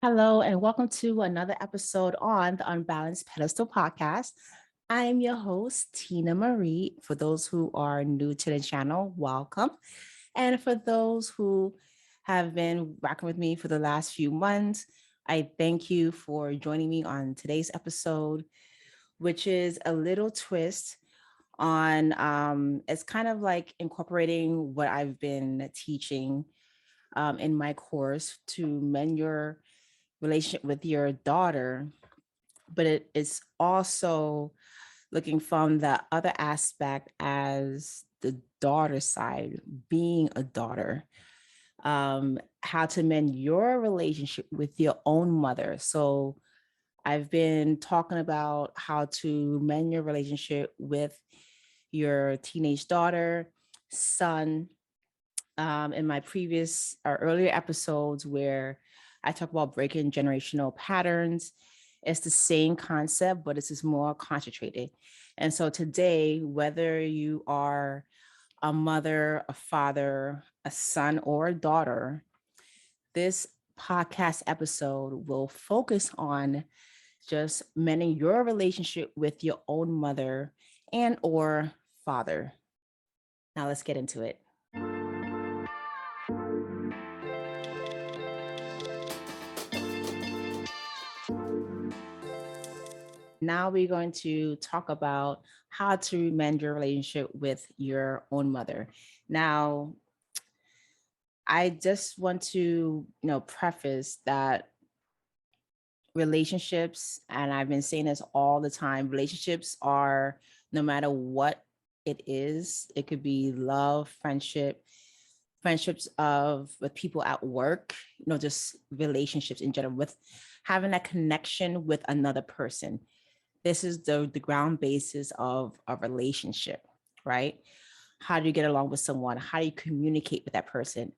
Hello, and welcome to another episode on the Unbalanced Pedestal podcast. I am your host, Tina Marie. For those who are new to the channel, welcome. And for those who have been rocking with me for the last few months, I thank you for joining me on today's episode, which is a little twist on it's kind of like incorporating what I've been teaching in my course to mend your relationship with your daughter, but it is also looking from the other aspect as the daughter side, being a daughter, how to mend your relationship with your own mother. So I've been talking about how to mend your relationship with your teenage daughter, son, in my previous or earlier episodes where I talk about breaking generational patterns. It's the same concept, but it's just more concentrated. And so today, whether you are a mother, a father, a son, or a daughter, this podcast episode will focus on just mending your relationship with your own mother and or father. Now let's get into it. Now we're going to talk about how to mend your relationship with your own mother. Now, I just want to, preface that relationships, and I've been saying this all the time, relationships are no matter what it is, it could be love, friendships of with people at work, just relationships in general, with having a connection with another person. This is the ground basis of a relationship, right? How do you get along with someone? How do you communicate with that person?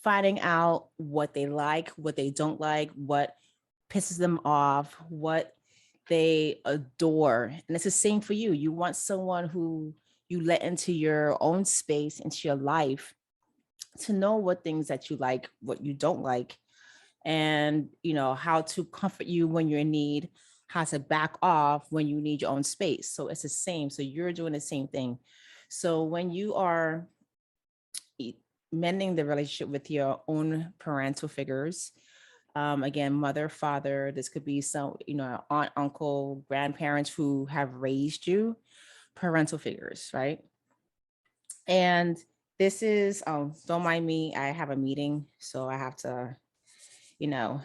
Finding out what they like, what they don't like, what pisses them off, what they adore. And it's the same for you. You want someone who you let into your own space, into your life, to know what things that you like, what you don't like, and how to comfort you when you're in need, how to back off when you need your own space. So it's the same. So you're doing the same thing. So when you are mending the relationship with your own parental figures, again, mother, father, this could be some, aunt, uncle, grandparents who have raised you, parental figures, right? And this is, don't mind me, I have a meeting, so I have to, you know,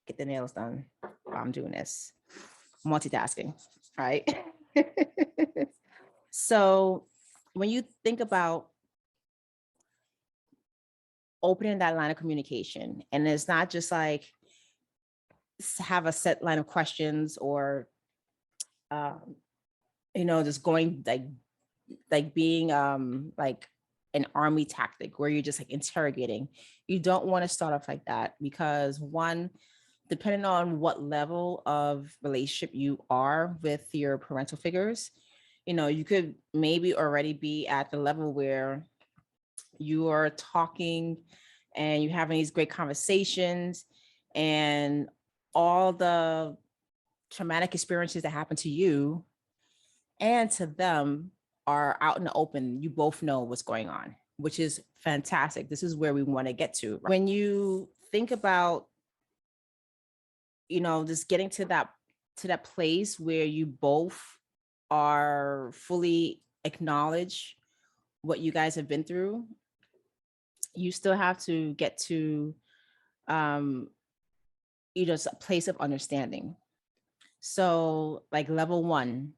get the nails done while I'm doing this. Multitasking, right? So when you think about opening that line of communication, and it's not just like have a set line of questions or um, just going like being like an army tactic where you're just like interrogating. You don't want to start off like that because one, depending on what level of relationship you are with your parental figures, you could maybe already be at the level where you are talking and you're having these great conversations, and all the traumatic experiences that happen to you and to them are out in the open. You both know what's going on, which is fantastic. This is where we want to get to. When you think about, just getting to that place where you both are fully acknowledge what you guys have been through, you still have to get to um a place of understanding. So like level one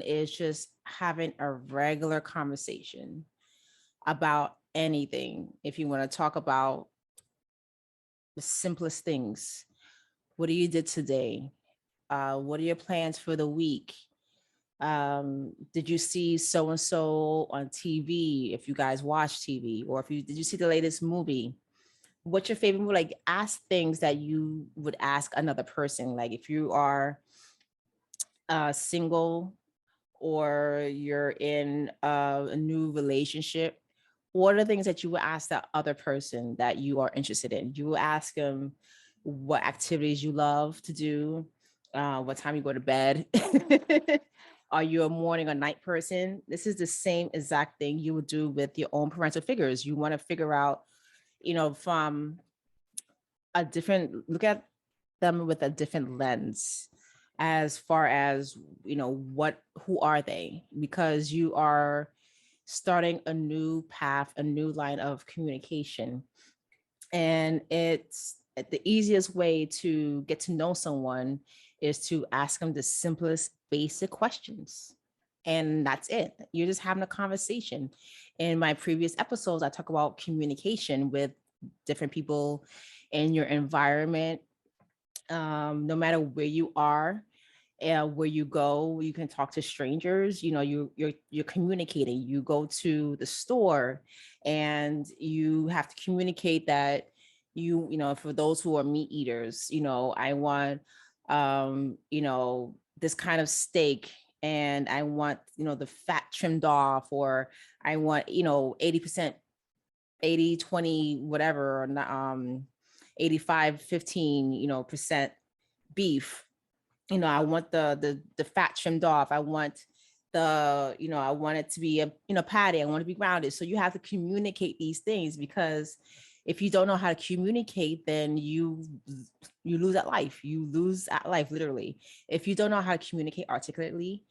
is just having a regular conversation about anything. If you want to talk about the simplest things, what you did today, what are your plans for the week, did you see so and so on TV, if you guys watch TV, or if you did you see the latest movie, what's your favorite movie? Like ask things that you would ask another person. Like if you are single or you're in a new relationship, what are the things that you would ask that other person that you are interested in? You will ask them, what activities you love to do, what time you go to bed. Are you a morning or night person? This is the same exact thing you would do with your own parental figures. You want to figure out, from a different look at them with a different lens as far as who are they, because you are starting a new path, a new line of communication. And it's the easiest way to get to know someone is to ask them the simplest basic questions. And that's it. You're just having a conversation. In my previous episodes, I talk about communication with different people in your environment. No matter where you are, where you go, you can talk to strangers. You're communicating. You go to the store and you have to communicate that for those who are meat eaters, I want this kind of steak, and I want the fat trimmed off, or I want 80%, 80-20, whatever, 85-15 percent beef. I want the fat trimmed off. I want I want it to be a patty. I want it to be grounded. So you have to communicate these things, because if you don't know how to communicate, then you lose at life. You lose at life, literally. If you don't know how to communicate articulately,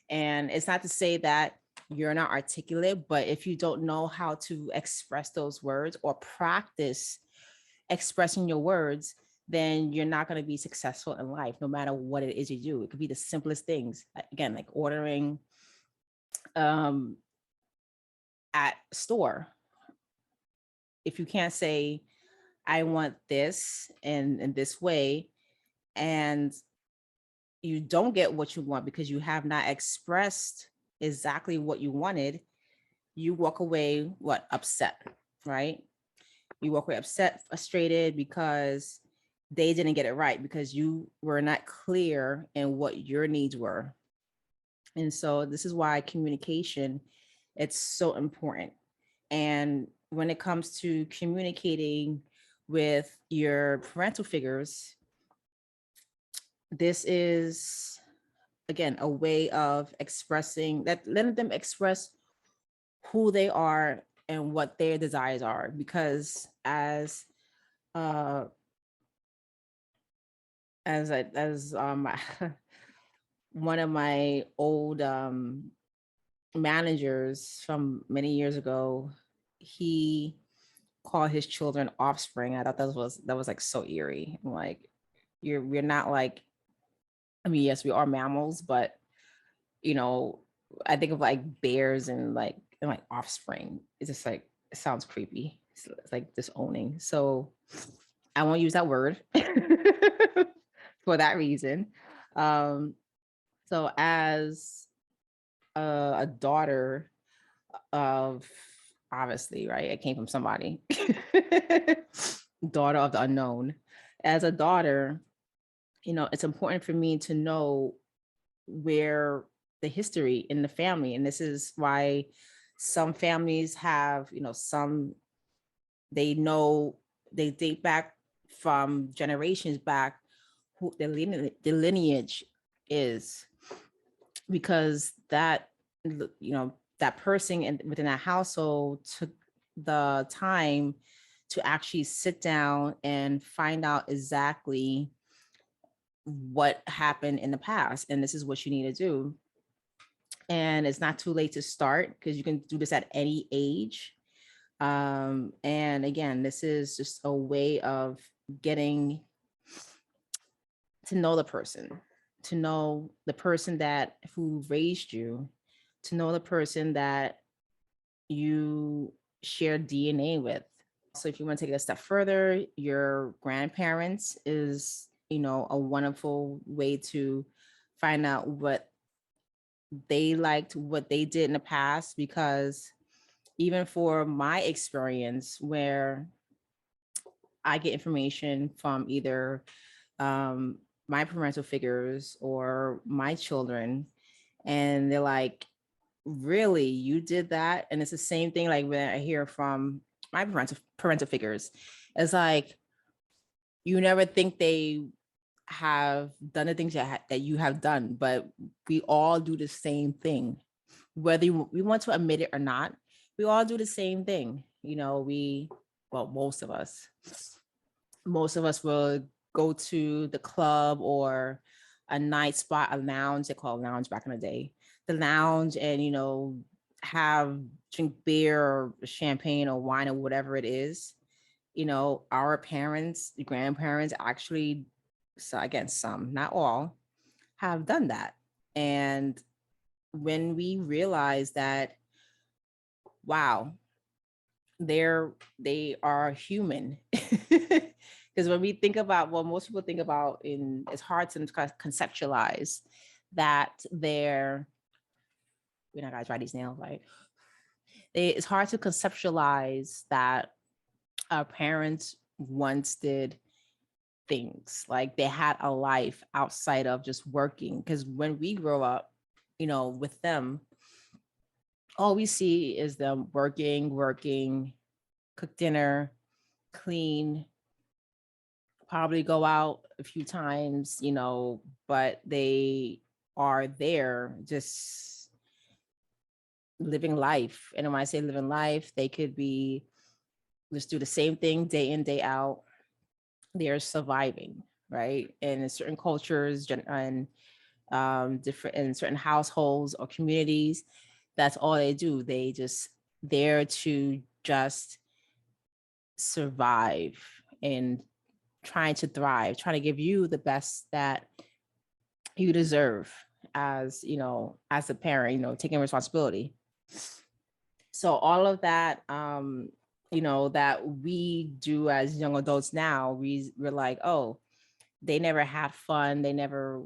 and it's not to say that you're not articulate, but if you don't know how to express those words or practice expressing your words, then you're not going to be successful in life, no matter what it is you do. It could be the simplest things. Again, like ordering at store. If you can't say, I want this in this way, and you don't get what you want because you have not expressed exactly what you wanted, you walk away, upset, right? You walk away upset, frustrated, because they didn't get it right, because you were not clear in what your needs were. And so this is why communication, it's so important. And when it comes to communicating with your parental figures, this is, again, a way of expressing that, letting them express who they are and what their desires are. Because as one of my old managers from many years ago, he called his children offspring. I thought that was like so eerie. I'm like, we're not like, I mean, yes, we are mammals, but I think of like bears and like offspring. It's just like, it sounds creepy. It's like disowning. So I won't use that word for that reason. So as a daughter of, obviously, right, I came from somebody, daughter of the unknown. As a daughter, it's important for me to know where the history in the family, and this is why some families have, some, they date back from generations back, who the lineage is, because that that person within that household took the time to actually sit down and find out exactly what happened in the past, and this is what you need to do. And it's not too late to start, because you can do this at any age. And again, this is just a way of getting to know the person, to know the person that who raised you, to know the person that you share DNA with. So if you want to take it a step further, your grandparents is, a wonderful way to find out what they liked, what they did in the past, because even for my experience, where I get information from either my parental figures or my children, and they're like, really, you did that? And it's the same thing like when I hear from my parental figures. It's like, you never think they have done the things that you have done, but we all do the same thing, whether we want to admit it or not. We all do the same thing. Well, most of us will go to the club or a night spot, a lounge. They call it lounge back in the day, the lounge, and have drink beer or champagne or wine or whatever it is. Our parents, grandparents actually, so again, some, not all, have done that. And when we realize that, wow, they are human. Because when we think about what most people think about, it's hard to conceptualize that we're not gonna try these nails, right? It's hard to conceptualize that our parents once did things like they had a life outside of just working. Because when we grow up, with them, all we see is them working, cook dinner, clean, probably go out a few times, but they are there just living life. And when I say living life, they could be just do the same thing day in, day out. They're surviving, right? And in certain cultures and different in certain households or communities, that's all they do. They just there to just survive and trying to thrive, trying to give you the best that you deserve as a parent, taking responsibility. So all of that, that we do as young adults now, we're like, oh, they never had fun. They never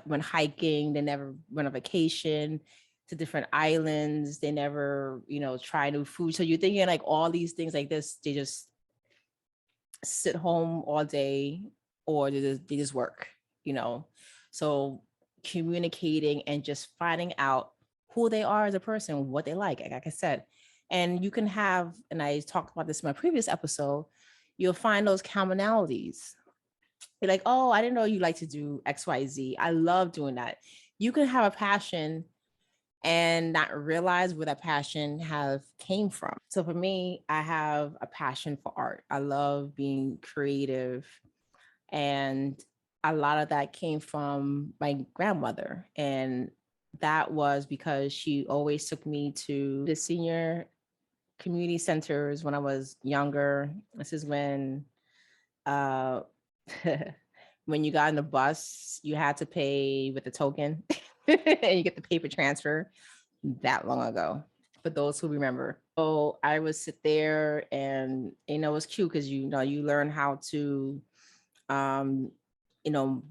went hiking. They never went on vacation to different islands. They never, try new food. So you're thinking like all these things like this, they just sit home all day, or they just work, So communicating and just finding out who they are as a person, what they like I said. And you can have, and I talked about this in my previous episode, you'll find those commonalities. You're like, oh, I didn't know you like to do XYZ. I love doing that. You can have a passion and not realize where that passion have came from. So for me, I have a passion for art. I love being creative. And a lot of that came from my grandmother. And that was because she always took me to the senior community centers when I was younger. This is when uh when you got in the bus, you had to pay with a token and you get the paper transfer. That long ago, for those who remember. So I would sit there and, it was cute because, you learn how to, um,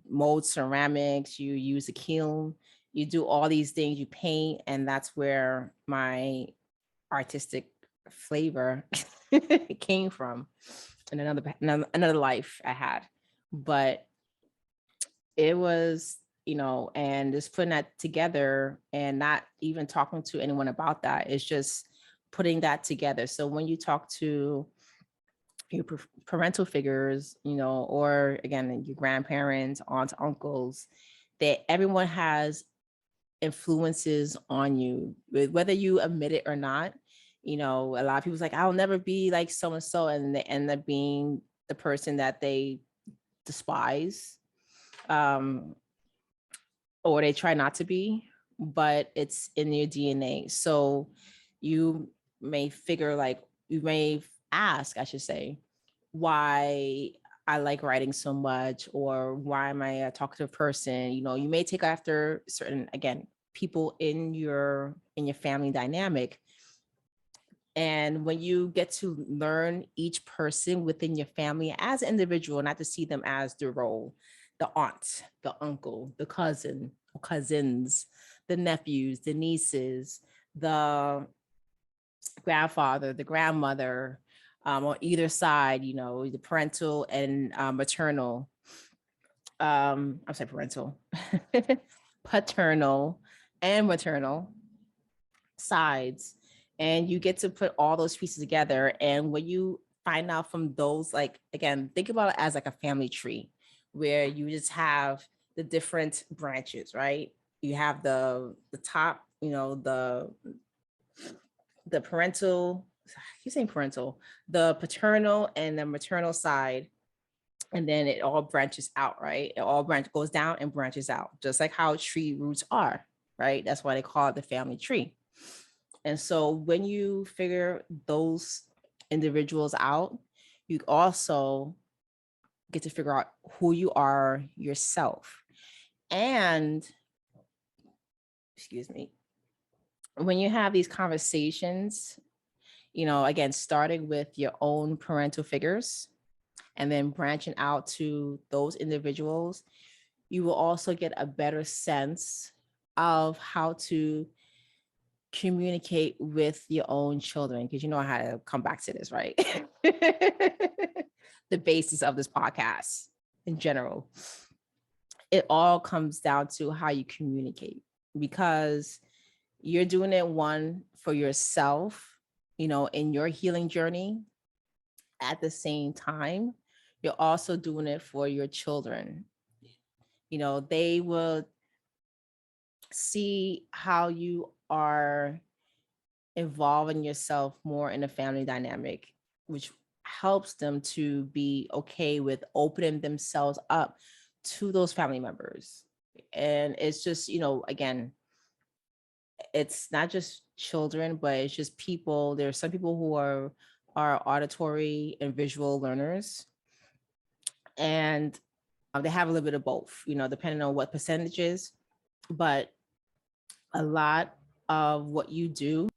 mold ceramics, you use a kiln, you do all these things, you paint, and that's where my artistic flavor came from in another life I had. But it was, and just putting that together and not even talking to anyone about that. It's just putting that together. So when you talk to your parental figures, or again, your grandparents, aunts, uncles, that everyone has influences on you, whether you admit it or not. A lot of people's like, I'll never be like so and so, and they end up being the person that they despise. Or they try not to be, but it's in your DNA. So you may figure like, you may ask, I should say, why I like writing so much, or why am I a talkative person? You may take after certain, again, people in your family dynamic. And when you get to learn each person within your family as an individual, not to see them as the role, the aunt, the uncle, the cousin, cousins, the nephews, the nieces, the grandfather, the grandmother, on either side, the parental and maternal, I'm sorry, parental, paternal and maternal sides. And you get to put all those pieces together. And when you find out from those, like, again, think about it as like a family tree where you just have the different branches, right? You have the top, the parental, I keep saying parental, the paternal and the maternal side, and then it all branches out, right? It all goes down and branches out, just like how tree roots are, right? That's why they call it the family tree. And so when you figure those individuals out, you also get to figure out who you are yourself. And excuse me, when you have these conversations, again, starting with your own parental figures and then branching out to those individuals, you will also get a better sense of how to communicate with your own children, because you know how to come back to this, right? The basis of this podcast in general, it all comes down to how you communicate, because you're doing it, one, for yourself, in your healing journey. At the same time, you're also doing it for your children. They will see how you are involving yourself more in a family dynamic, which helps them to be okay with opening themselves up to those family members. And it's just, again, it's not just children, but it's just people. There are some people who are auditory and visual learners, and they have a little bit of both, depending on what percentages. But a lot of what you do,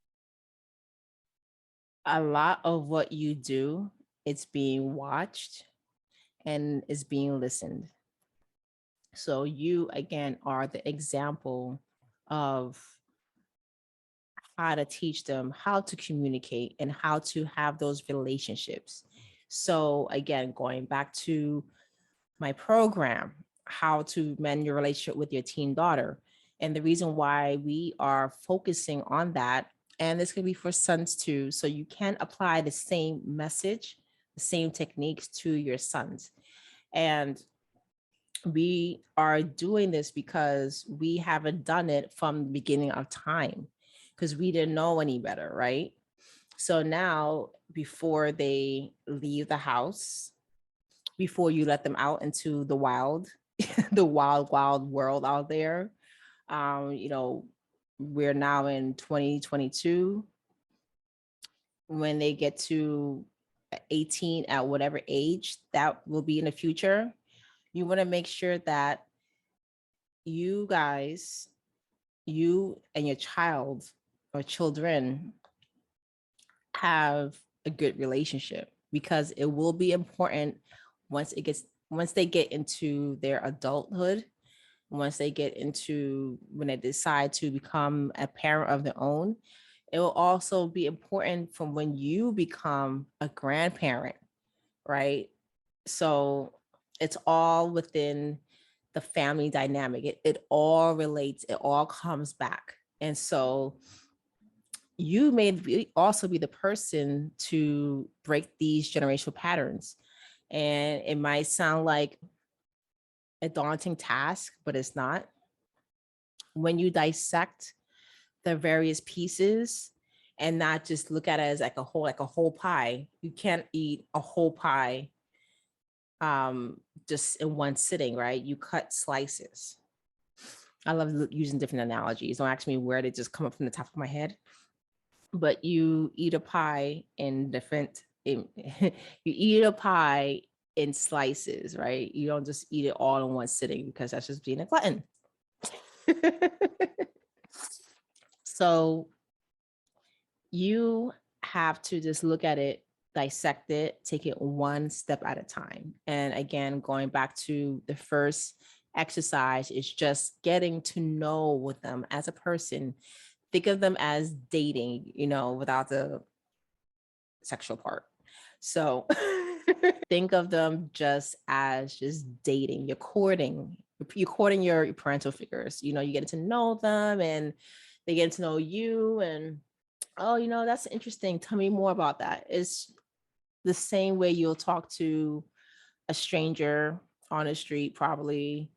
it's being watched and is being listened. So you, again, are the example of how to teach them how to communicate and how to have those relationships. So again, going back to my program, how to mend your relationship with your teen daughter. And the reason why we are focusing on that, and this could be for sons too, so you can apply the same message, the same techniques to your sons. And we are doing this because we haven't done it from the beginning of time, because we didn't know any better, right? So now, before they leave the house, before you let them out into the wild, the wild world out there, we're now in 2022. When they get to 18, at whatever age that will be in the future, you want to make sure that you guys, you and your child or children, have a good relationship, because it will be important once they get into their adulthood, when they decide to become a parent of their own. It will also be important from when you become a grandparent, right? So it's all within the family dynamic. It all relates, it all comes back. And so you may also be the person to break these generational patterns. And it might sound like a daunting task, but it's not. When you dissect the various pieces and not just look at it as like a whole pie, you can't eat a whole pie just in one sitting, right? You cut slices. I love using different analogies. Don't ask me where they just come up from the top of my head. But you eat a pie in you eat a pie in slices, right? You don't just eat it all in one sitting, because that's just being a glutton. So you have to just look at it, dissect it, take it one step at a time. And again, going back to the first exercise, is just getting to know with them as a person. Think of them as dating, without the sexual part. So think of them just as just dating. You're courting your parental figures. You get to know them, and they get to know you. And oh, that's interesting. Tell me more about that. the same way you'll talk to a stranger on the street, probably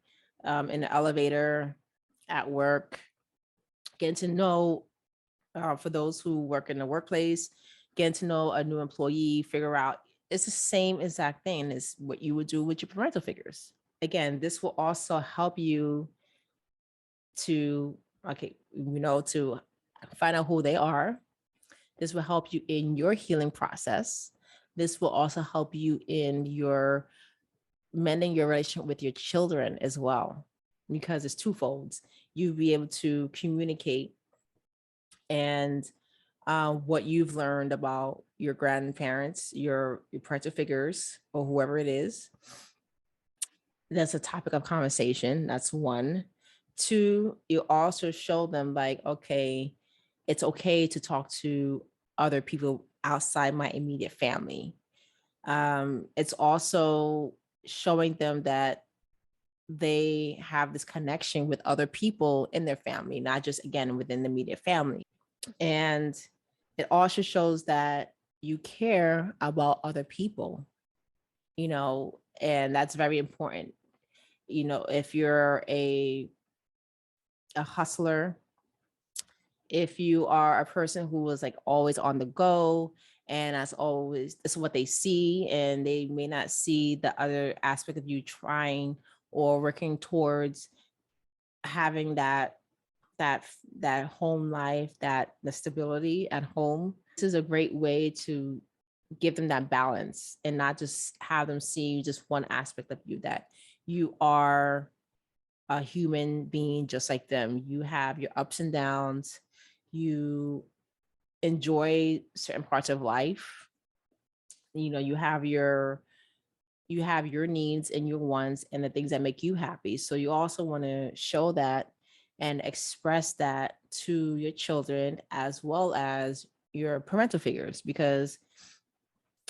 in the elevator, at work, getting to know, for those who work in the workplace, getting to know a new employee, figure out it's the same exact thing as what you would do with your parental figures. Again, this will also help you to, okay, to find out who they are. This will help you in your healing process. This will also help you in your mending your relationship with your children as well, because it's twofold. You'll be able to communicate and what you've learned about your grandparents, your parental figures, or whoever it is. That's a topic of conversation. That's one. Two, you also show them like, okay, it's okay to talk to other people outside my immediate family. It's also showing them that they have this connection with other people in their family, not just again within the immediate family. And it also shows that you care about other people, and that's very important. If you're a hustler, if you are a person who was like always on the go, and that's always this is what they see, and they may not see the other aspect of you trying or working towards having that that home life, that the stability at home. This is a great way to give them that balance and not just have them see just one aspect of you, that you are a human being just like them. You have your ups and downs. You enjoy certain parts of life. You have your needs and your wants and the things that make you happy. So you also want to show that and express that to your children as well as your parental figures, because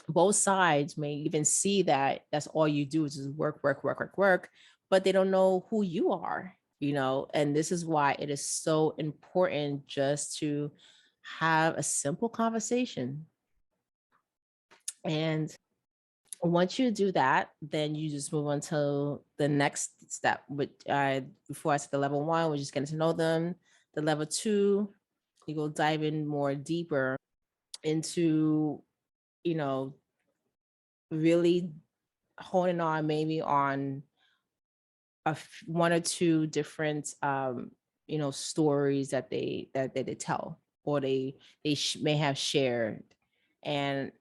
both sides may even see that that's all you do is just work, work, work, work, work, but they don't know who you are, and this is why it is so important just to have a simple conversation. And once you do that, then you just move on to the next step. Which before I said the level one, we're just getting to know them. The level two, you go dive in more deeper into, you know, really honing on maybe on one or two different, stories that they tell, or they may have shared. And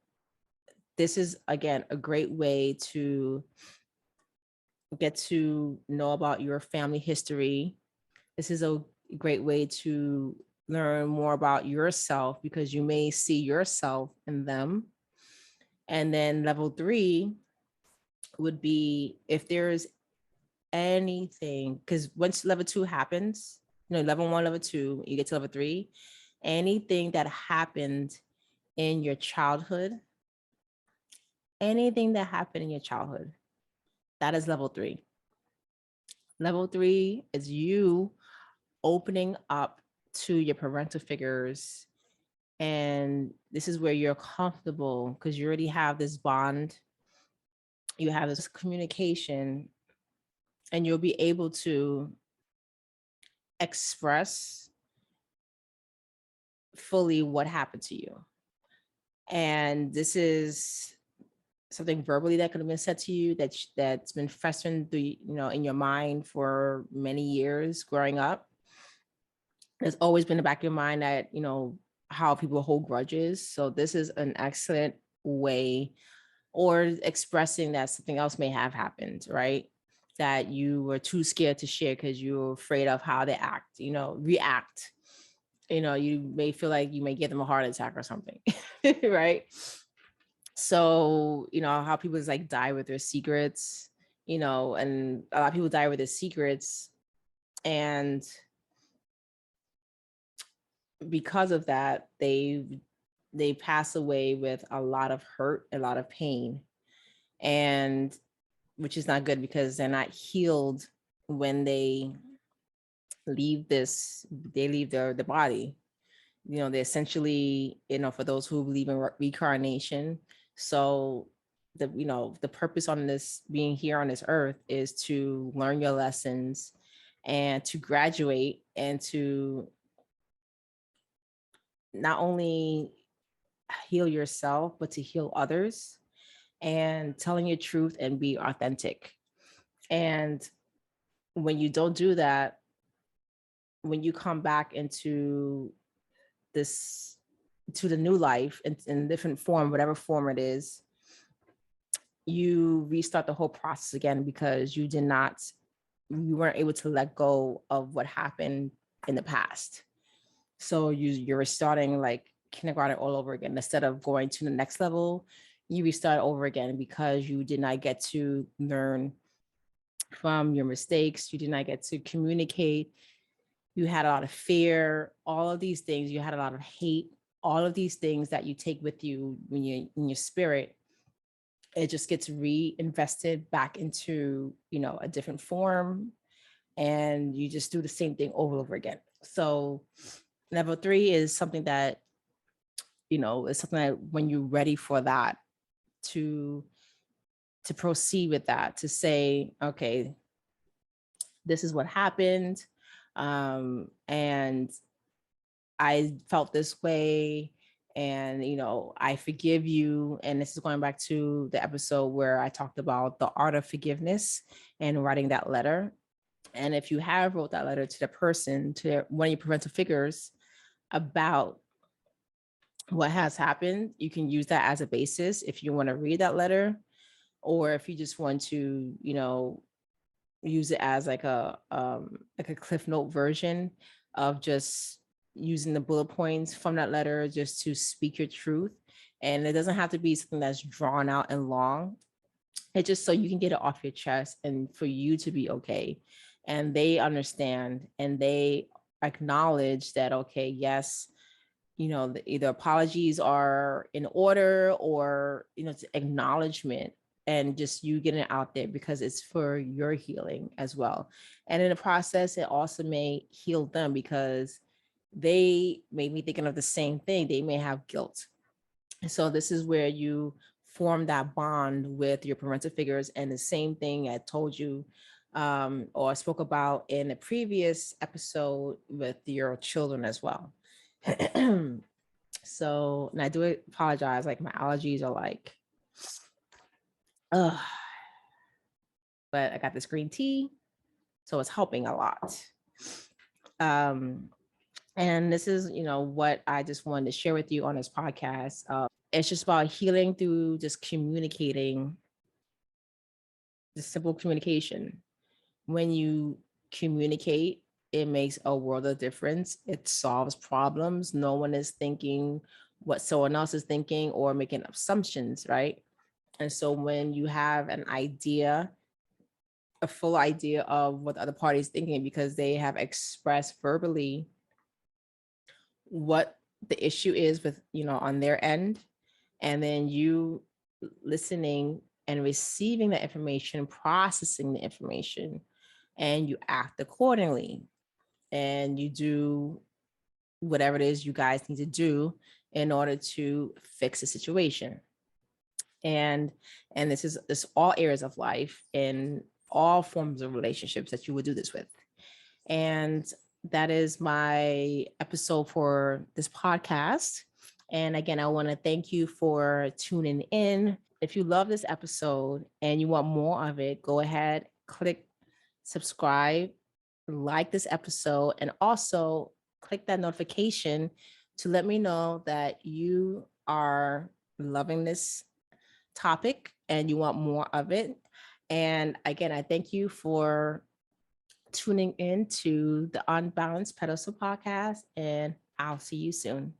this is again a great way to get to know about your family history. This is a great way to learn more about yourself, because you may see yourself in them. And then level three would be if there's anything, because once level two happens, level one, level two, you get to level three, anything that happened in your childhood, anything that happened in your childhood, that is level three. Level three is you opening up to your parental figures. And this is where you're comfortable because you already have this bond, you have this communication, and you'll be able to express fully what happened to you. And this is something verbally that could have been said to you that's been festering through, in your mind for many years growing up. It's always been in the back of your mind that, how people hold grudges. So this is an excellent way, or expressing that something else may have happened, right? That you were too scared to share because you were afraid of how they react. You may feel like you may give them a heart attack or something, right? So, how people just like die with their secrets, and a lot of people die with their secrets. And because of that, they pass away with a lot of hurt, a lot of pain, and which is not good because they're not healed when they leave the body. They essentially, for those who believe in reincarnation, So the purpose on this being here on this earth is to learn your lessons and to graduate and to not only heal yourself, but to heal others and telling your truth and be authentic. And when you don't do that, when you come back into this, to the new life in different form, whatever form it is, you restart the whole process again because you weren't able to let go of what happened in the past. So you're starting like kindergarten all over again. Instead of going to the next level, you restart over again because you did not get to learn from your mistakes. You did not get to communicate. You had a lot of fear, all of these things. You had a lot of hate, all of these things that you take with you when you in your spirit. It just gets reinvested back into, a different form, and you just do the same thing over and over again. So level 3 is something that, is something that when you're ready for that, to proceed with that, to say, okay, this is what happened. And I felt this way, and I forgive you. And this is going back to the episode where I talked about the art of forgiveness and writing that letter. And if you have wrote that letter to the person, to one of your parental figures, about what has happened, you can use that as a basis if you want to read that letter, or if you just want to, use it as like a cliff note version of just using the bullet points from that letter just to speak your truth. And it doesn't have to be something that's drawn out and long. It's just so you can get it off your chest and for you to be okay. And they understand and they acknowledge that, okay, yes, either apologies are in order, or it's acknowledgement, and just you getting it out there because it's for your healing as well. And in the process, it also may heal them because they may be thinking of the same thing. They may have guilt. And so this is where you form that bond with your parental figures. And the same thing I told you, or I spoke about in a previous episode with your children as well. So, and I do apologize, like my allergies are like, ugh, but I got this green tea, so it's helping a lot. And this is, what I just wanted to share with you on this podcast. It's just about healing through just communicating, just simple communication. When you communicate, it makes a world of difference. It solves problems. No one is thinking what someone else is thinking or making assumptions, right? And so when you have an idea, a full idea of what the other party is thinking, because they have expressed verbally what the issue is with, on their end, and then you listening and receiving the information, processing the information, and you act accordingly, and you do whatever it is you guys need to do in order to fix the situation. And this all areas of life in all forms of relationships that you would do this with. And that is my episode for this podcast. And again, I want to thank you for tuning in. If you love this episode and you want more of it, go ahead, click subscribe, like this episode, and also click that notification to let me know that you are loving this topic and you want more of it. And again, I thank you for tuning in to the Unbalanced Pedestal podcast, and I'll see you soon.